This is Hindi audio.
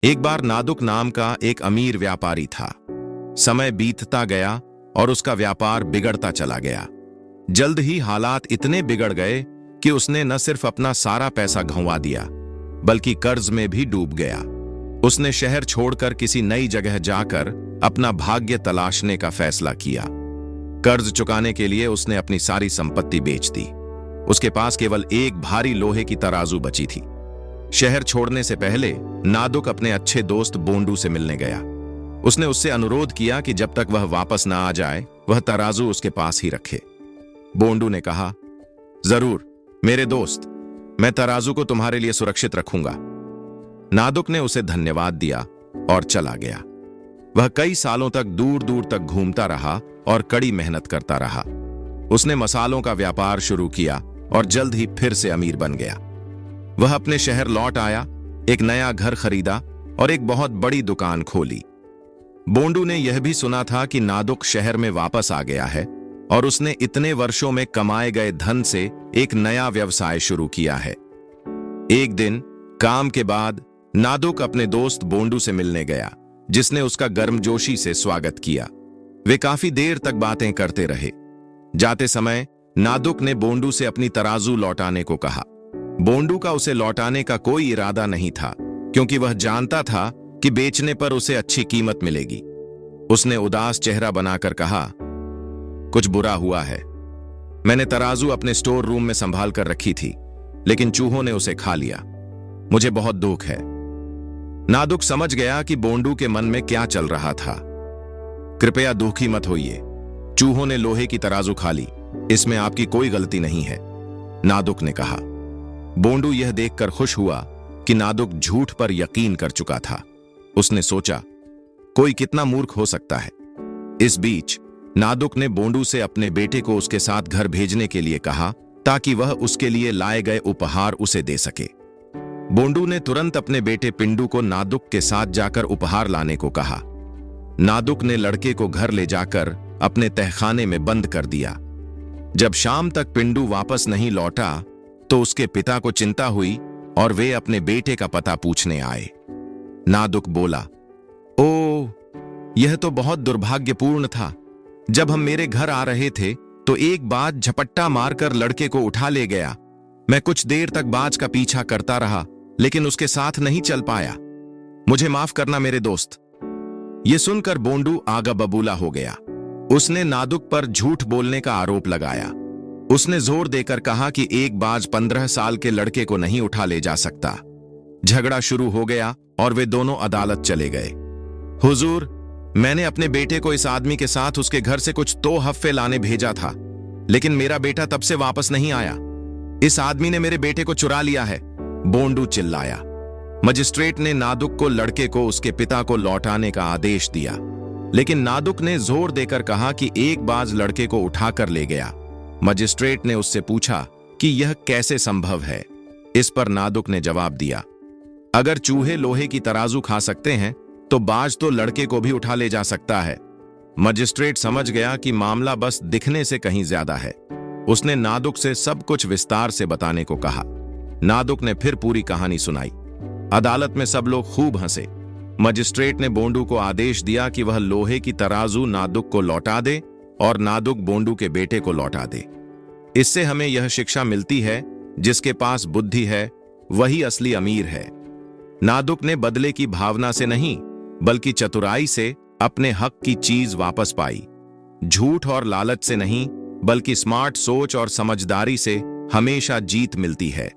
एक बार नादुक नाम का एक अमीर व्यापारी था। समय बीतता गया और उसका व्यापार बिगड़ता चला गया। जल्द ही हालात इतने बिगड़ गए कि उसने न सिर्फ अपना सारा पैसा गंवा दिया, बल्कि कर्ज में भी डूब गया। उसने शहर छोड़कर किसी नई जगह जाकर अपना भाग्य तलाशने का फैसला किया। कर्ज चुकाने के लिए उसने अपनी सारी संपत्ति बेच दी। उसके पास केवल एक भारी लोहे की तराजू बची थी। शहर छोड़ने से पहले नादुक अपने अच्छे दोस्त बोंडू से मिलने गया। उसने उससे अनुरोध किया कि जब तक वह वापस न आ जाए वह तराजू उसके पास ही रखे। बोंडू ने कहा, जरूर मेरे दोस्त, मैं तराजू को तुम्हारे लिए सुरक्षित रखूंगा। नादुक ने उसे धन्यवाद दिया और चला गया। वह कई सालों तक दूर दूर तक घूमता रहा और कड़ी मेहनत करता रहा। उसने मसालों का व्यापार शुरू किया और जल्द ही फिर से अमीर बन गया। वह अपने शहर लौट आया, एक नया घर खरीदा और एक बहुत बड़ी दुकान खोली। बोंडू ने यह भी सुना था कि नादुक शहर में वापस आ गया है और उसने इतने वर्षों में कमाए गए धन से एक नया व्यवसाय शुरू किया है। एक दिन काम के बाद नादुक अपने दोस्त बोंडू से मिलने गया, जिसने उसका गर्मजोशी से स्वागत किया। वे काफी देर तक बातें करते रहे। जाते समय नादुक ने बोंडू से अपनी तराजू लौटाने को कहा। बोंडू का उसे लौटाने का कोई इरादा नहीं था, क्योंकि वह जानता था कि बेचने पर उसे अच्छी कीमत मिलेगी। उसने उदास चेहरा बनाकर कहा, कुछ बुरा हुआ है। मैंने तराजू अपने स्टोर रूम में संभाल कर रखी थी, लेकिन चूहों ने उसे खा लिया। मुझे बहुत दुख है। नादुक समझ गया कि बोंडू के मन में क्या चल रहा था। कृपया दुखी मत होइए। चूहों ने लोहे की तराजू खा ली, इसमें आपकी कोई गलती नहीं है, नादुक ने कहा। बोंडू यह देखकर खुश हुआ कि नादुक झूठ पर यकीन कर चुका था। उसने सोचा, कोई कितना मूर्ख हो सकता है। इस बीच नादुक ने बोंडू से अपने बेटे को उसके साथ घर भेजने के लिए कहा, ताकि वह उसके लिए लाए गए उपहार उसे दे सके। बोंडू ने तुरंत अपने बेटे पिंडू को नादुक के साथ जाकर उपहार लाने को कहा। नादुक ने लड़के को घर ले जाकर अपने तहखाने में बंद कर दिया। जब शाम तक पिंडू वापस नहीं लौटा तो उसके पिता को चिंता हुई और वे अपने बेटे का पता पूछने आए। नादुक बोला, ओह, यह तो बहुत दुर्भाग्यपूर्ण था। जब हम मेरे घर आ रहे थे तो एक बाज झपट्टा मारकर लड़के को उठा ले गया। मैं कुछ देर तक बाज का पीछा करता रहा, लेकिन उसके साथ नहीं चल पाया। मुझे माफ करना मेरे दोस्त। यह सुनकर बोंडू आगा बबूला हो गया। उसने नादुक पर झूठ बोलने का आरोप लगाया। उसने जोर देकर कहा कि एक बाज 15 साल के लड़के को नहीं उठा ले जा सकता। झगड़ा शुरू हो गया और वे दोनों अदालत चले गए। हुजूर, मैंने अपने बेटे को इस आदमी के साथ उसके घर से कुछ तोहफे लाने भेजा था, लेकिन मेरा बेटा तब से वापस नहीं आया। इस आदमी ने मेरे बेटे को चुरा लिया है, बोंडू चिल्लाया। मजिस्ट्रेट ने नादुक को लड़के को उसके पिता को लौटाने का आदेश दिया, लेकिन नादुक ने जोर देकर कहा कि एक बाज लड़के को उठाकर ले गया। मजिस्ट्रेट ने उससे पूछा कि यह कैसे संभव है। इस पर नादुक ने जवाब दिया, अगर चूहे लोहे की तराजू खा सकते हैं तो बाज तो लड़के को भी उठा ले जा सकता है। मजिस्ट्रेट समझ गया कि मामला बस दिखने से कहीं ज्यादा है। उसने नादुक से सब कुछ विस्तार से बताने को कहा। नादुक ने फिर पूरी कहानी सुनाई। अदालत में सब लोग खूब हंसे। मजिस्ट्रेट ने बोंडू को आदेश दिया कि वह लोहे की तराजू नादुक को लौटा दे और नादुक बोंडू के बेटे को लौटा दे। इससे हमें यह शिक्षा मिलती है, जिसके पास बुद्धि है वही असली अमीर है। नादुक ने बदले की भावना से नहीं, बल्कि चतुराई से अपने हक की चीज वापस पाई। झूठ और लालच से नहीं, बल्कि स्मार्ट सोच और समझदारी से हमेशा जीत मिलती है।